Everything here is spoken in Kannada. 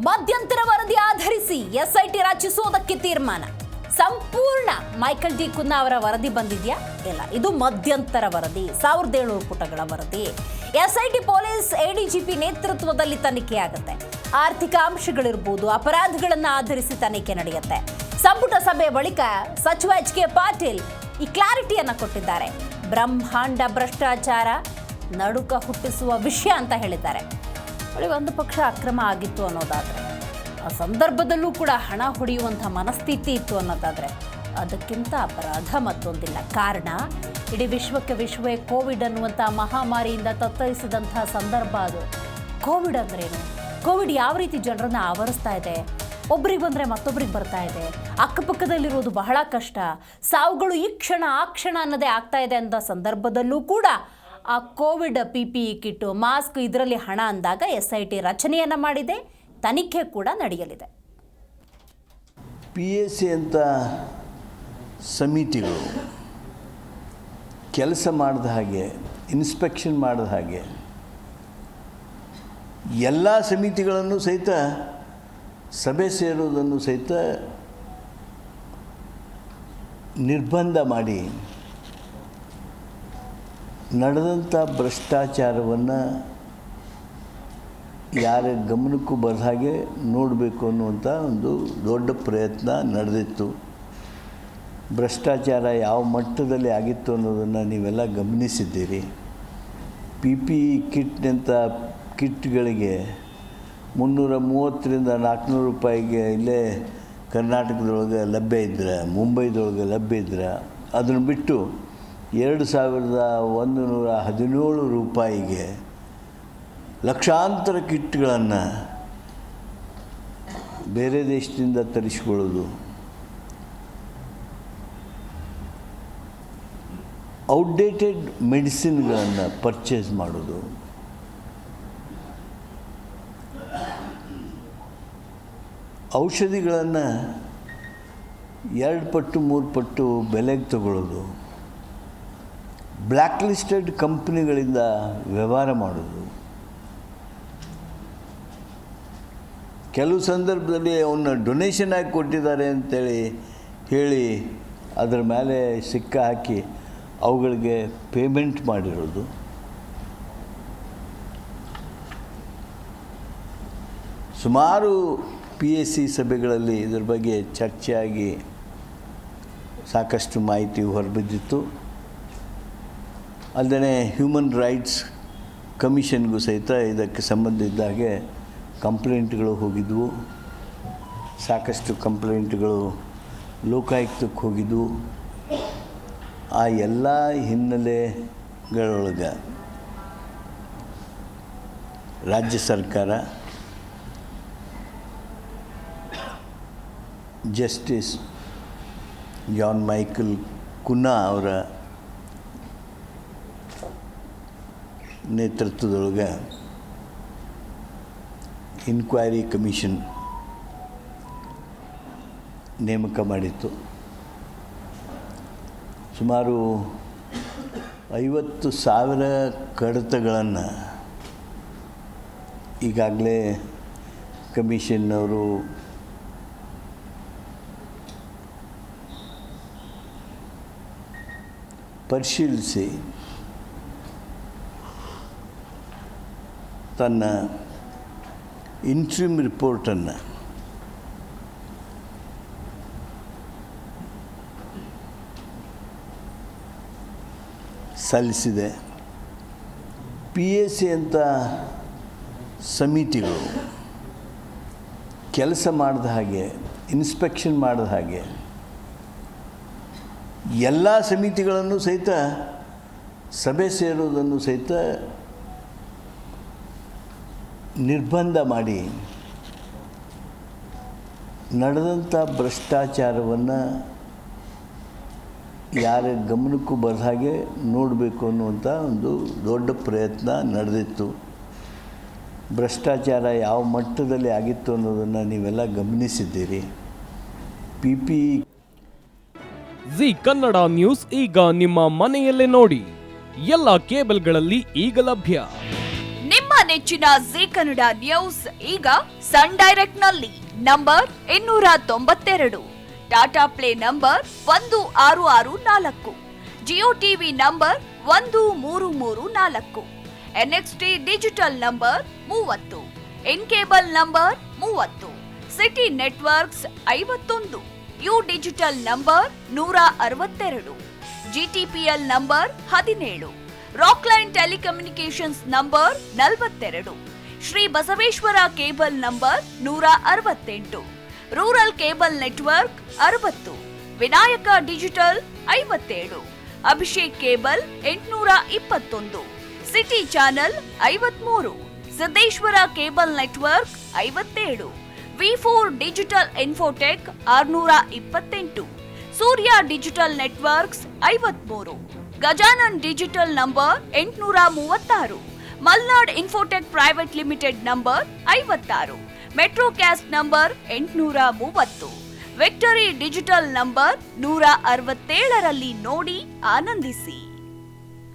ಮಧ್ಯಂತರ ವರದಿ ಆಧರಿಸಿ ಎಸ್ಐಟಿ ರಚಿಸುವುದಕ್ಕೆ ತೀರ್ಮಾನ. ಸಂಪೂರ್ಣ ಮೈಕಲ್ ಡಿ ಕುನ್ನಾ ಅವರ ವರದಿ ಬಂದಿದೆಯಾ? ಇಲ್ಲ, ಇದು ಮಧ್ಯಂತರ ವರದಿ, 1700 ಪುಟಗಳ ವರದಿ. ಎಸ್ಐಟಿ ಪೊಲೀಸ್ ಎಡಿಜಿಪಿ ನೇತೃತ್ವದಲ್ಲಿ ತನಿಖೆ ಆಗುತ್ತೆ. ಆರ್ಥಿಕ ಅಂಶಗಳಿರ್ಬೋದು, ಅಪರಾಧಗಳನ್ನು ಆಧರಿಸಿ ತನಿಖೆ ನಡೆಯುತ್ತೆ. ಸಂಪುಟ ಸಭೆ ಬಳಿಕ ಸಚಿವ ಎಚ್.ಕೆ. ಪಾಟೀಲ್ ಈ ಕ್ಲಾರಿಟಿಯನ್ನು ಕೊಟ್ಟಿದ್ದಾರೆ. ಬ್ರಹ್ಮಾಂಡ ಭ್ರಷ್ಟಾಚಾರ ನಡುಕ ಹುಟ್ಟಿಸುವ ವಿಷಯ ಅಂತ ಹೇಳಿದ್ದಾರೆ. ಒಂದು ಪಕ್ಷ ಅಕ್ರಮ ಆಗಿತ್ತು ಅನ್ನೋದಾದರೆ, ಆ ಸಂದರ್ಭದಲ್ಲೂ ಕೂಡ ಹಣ ಹೊಡೆಯುವಂಥ ಮನಸ್ಥಿತಿ ಇತ್ತು ಅನ್ನೋದಾದರೆ, ಅದಕ್ಕಿಂತ ಅಪರಾಧ ಮತ್ತೊಂದಿಲ್ಲ. ಕಾರಣ, ಇಡೀ ವಿಶ್ವವೇ ಕೋವಿಡ್ ಅನ್ನುವಂಥ ಮಹಾಮಾರಿಯಿಂದ ತತ್ತರಿಸಿದಂಥ ಸಂದರ್ಭ ಅದು. ಕೋವಿಡ್ ಅಂದ್ರೇನು? ಕೋವಿಡ್ ಯಾವ ರೀತಿ ಜನರನ್ನು ಆವರಿಸ್ತಾ ಇದೆ? ಒಬ್ರಿಗೆ ಬಂದರೆ ಮತ್ತೊಬ್ರಿಗೆ ಬರ್ತಾ ಇದೆ. ಅಕ್ಕಪಕ್ಕದಲ್ಲಿರೋದು ಬಹಳ ಕಷ್ಟ. ಸಾವುಗಳು ಈ ಕ್ಷಣ ಆ ಕ್ಷಣ ಅನ್ನೋದೇ ಆಗ್ತಾ ಇದೆ ಅಂದ ಸಂದರ್ಭದಲ್ಲೂ ಕೂಡ ಆ ಕೋವಿಡ್ PPE ಕಿಟ್ಟು, ಮಾಸ್ಕ್, ಇದರಲ್ಲಿ ಹಣ ಅಂದಾಗ SIT ರಚನೆಯನ್ನು ಮಾಡಿದೆ. ತನಿಖೆ ಕೂಡ ನಡೆಯಲಿದೆ. PAC ಅಂತ ಸಮಿತಿಗಳು ಕೆಲಸ ಮಾಡಿದ ಹಾಗೆ, ಇನ್ಸ್ಪೆಕ್ಷನ್ ಮಾಡಿದ ಹಾಗೆ ಎಲ್ಲ ಸಮಿತಿಗಳನ್ನು ಸಹಿತ ಸಭೆ ಸೇರುವುದನ್ನು ಸಹಿತ ನಿರ್ಬಂಧ ಮಾಡಿ ನಡೆದಂಥ ಭ್ರಷ್ಟಾಚಾರವನ್ನು ಯಾರ ಗಮನಕ್ಕೂ ಬರದ ಹಾಗೆ ನೋಡಬೇಕು ಅನ್ನುವಂಥ ಒಂದು ದೊಡ್ಡ ಪ್ರಯತ್ನ ನಡೆದಿತ್ತು. ಭ್ರಷ್ಟಾಚಾರ ಯಾವ ಮಟ್ಟದಲ್ಲಿ ಆಗಿತ್ತು ಅನ್ನೋದನ್ನು ನೀವೆಲ್ಲ ಗಮನಿಸಿದ್ದೀರಿ. PPE ಕಿಟ್ನಂಥ ಕಿಟ್ಗಳಿಗೆ 330ರಿಂದ 400 ರೂಪಾಯಿಗೆ ಇಲ್ಲೇ ಕರ್ನಾಟಕದೊಳಗೆ ಲಭ್ಯ ಇದ್ರೆ, ಮುಂಬೈದೊಳಗೆ ಲಭ್ಯ ಇದ್ರೆ, ಅದನ್ನು ಬಿಟ್ಟು 2117 ರೂಪಾಯಿಗೆ ಲಕ್ಷಾಂತರ ಕಿಟ್ಗಳನ್ನು ಬೇರೆ ದೇಶದಿಂದ ತರಿಸಿಕೊಳ್ಳೋದು, ಔಟ್ಡೇಟೆಡ್ ಮೆಡಿಸಿನ್ಗಳನ್ನು ಪರ್ಚೇಸ್ ಮಾಡೋದು, ಔಷಧಿಗಳನ್ನು 2 ಪಟ್ಟು 3 ಪಟ್ಟು ಬೆಲೆಗೆ ತಗೊಳ್ಳೋದು, ಬ್ಲ್ಯಾಕ್ ಲಿಸ್ಟೆಡ್ ಕಂಪ್ನಿಗಳಿಂದ ವ್ಯವಹಾರ ಮಾಡೋದು, ಕೆಲವು ಸಂದರ್ಭದಲ್ಲಿ ಅವನ್ನ ಡೊನೇಷನ್ ಆಗಿ ಕೊಟ್ಟಿದ್ದಾರೆ ಅಂತೇಳಿ ಹೇಳಿ ಅದರ ಮೇಲೆ ಸಿಕ್ಕ ಹಾಕಿ ಅವುಗಳಿಗೆ ಪೇಮೆಂಟ್ ಮಾಡಿರೋದು, ಸುಮಾರು PAC ಸಭೆಗಳಲ್ಲಿ ಇದರ ಬಗ್ಗೆ ಚರ್ಚೆಯಾಗಿ ಸಾಕಷ್ಟು ಮಾಹಿತಿ ಹೊರಬಿದ್ದಿತ್ತು. ಅಲ್ಲದೆ ಹ್ಯೂಮನ್ ರೈಟ್ಸ್ ಕಮಿಷನ್ಗೂ ಸಹಿತ ಇದಕ್ಕೆ ಸಂಬಂಧಿಸಿದ ಹಾಗೆ ಕಂಪ್ಲೇಂಟ್ಗಳು ಹೋಗಿದ್ವು. ಸಾಕಷ್ಟು ಕಂಪ್ಲೇಂಟ್ಗಳು ಲೋಕಾಯುಕ್ತಕ್ಕೆ ಹೋಗಿದ್ವು. ಆ ಎಲ್ಲ ಹಿನ್ನೆಲೆಗಳೊಳಗೆ ರಾಜ್ಯ ಸರ್ಕಾರ ಜಸ್ಟಿಸ್ ಜಾನ್ ಮೈಕಲ್ ಕುನ್ನಾ ಅವರ ನೇತೃತ್ವದೊಳಗೆ ಇನ್ಕ್ವೈರಿ ಕಮಿಷನ್ ನೇಮಕ ಮಾಡಿತ್ತು. ಸುಮಾರು 50,000 ಕಡತಗಳನ್ನು ಈಗಾಗಲೇ ಕಮಿಷನ್ನವರು ಪರಿಶೀಲಿಸಿ ತನ್ನ ಇಂಟ್ರಿಮ್ ರಿಪೋರ್ಟನ್ನು ಸಲ್ಲಿಸಿದೆ. PAC ಅಂತ ಸಮಿತಿಗಳು ಕೆಲಸ ಮಾಡಿದ ಹಾಗೆ, ಇನ್ಸ್ಪೆಕ್ಷನ್ ಮಾಡಿದ ಹಾಗೆ ಎಲ್ಲ ಸಮಿತಿಗಳನ್ನು ಸಹಿತ ಸಭೆ ಸೇರುವುದನ್ನು ಸಹಿತ ನಿರ್ಬಂಧ ಮಾಡಿ ನಡೆದಂಥ ಭ್ರಷ್ಟಾಚಾರವನ್ನು ಯಾರ ಗಮನಕ್ಕೂ ಬರದ ಹಾಗೆ ನೋಡಬೇಕು ಅನ್ನುವಂಥ ಒಂದು ದೊಡ್ಡ ಪ್ರಯತ್ನ ನಡೆದಿತ್ತು. ಭ್ರಷ್ಟಾಚಾರ ಯಾವ ಮಟ್ಟದಲ್ಲಿ ಆಗಿತ್ತು ಅನ್ನೋದನ್ನು ನೀವೆಲ್ಲ ಗಮನಿಸಿದ್ದೀರಿ. PPE ಜಿ ಕನ್ನಡ ನ್ಯೂಸ್ ಈಗ ನಿಮ್ಮ ಮನೆಯಲ್ಲೇ ನೋಡಿ. ಎಲ್ಲ ಕೇಬಲ್ಗಳಲ್ಲಿ ಈಗ ಲಭ್ಯ. ನಿಮ್ಮ ನೆಚ್ಚಿನ ಜೀ ಕನ್ನಡ ನ್ಯೂಸ್ ಈಗ ಸನ್ ಡೈರೆಕ್ಟ್ ನಲ್ಲಿ number 292, Tata play number 1664, Jio TV number 1334, NXT digital number 30, in cable number 30, city networks 51, U digital number 162, GTPL number 17, Rockline telecommunications number 42, Shri Basaveshwara cable number 168, rural cable network 60, Vinayaka digital 57, Abhishek cable 821, city channel 53, Siddeshwara cable network 57, V4 digital Infotech 628, Surya digital networks 53, Gajanan digital number 836, Malnad infotech private limited number 56, Metrocast number 830, victory digital number 167ರಲ್ಲಿ ನೋಡಿ ಆನಂದಿಸಿ.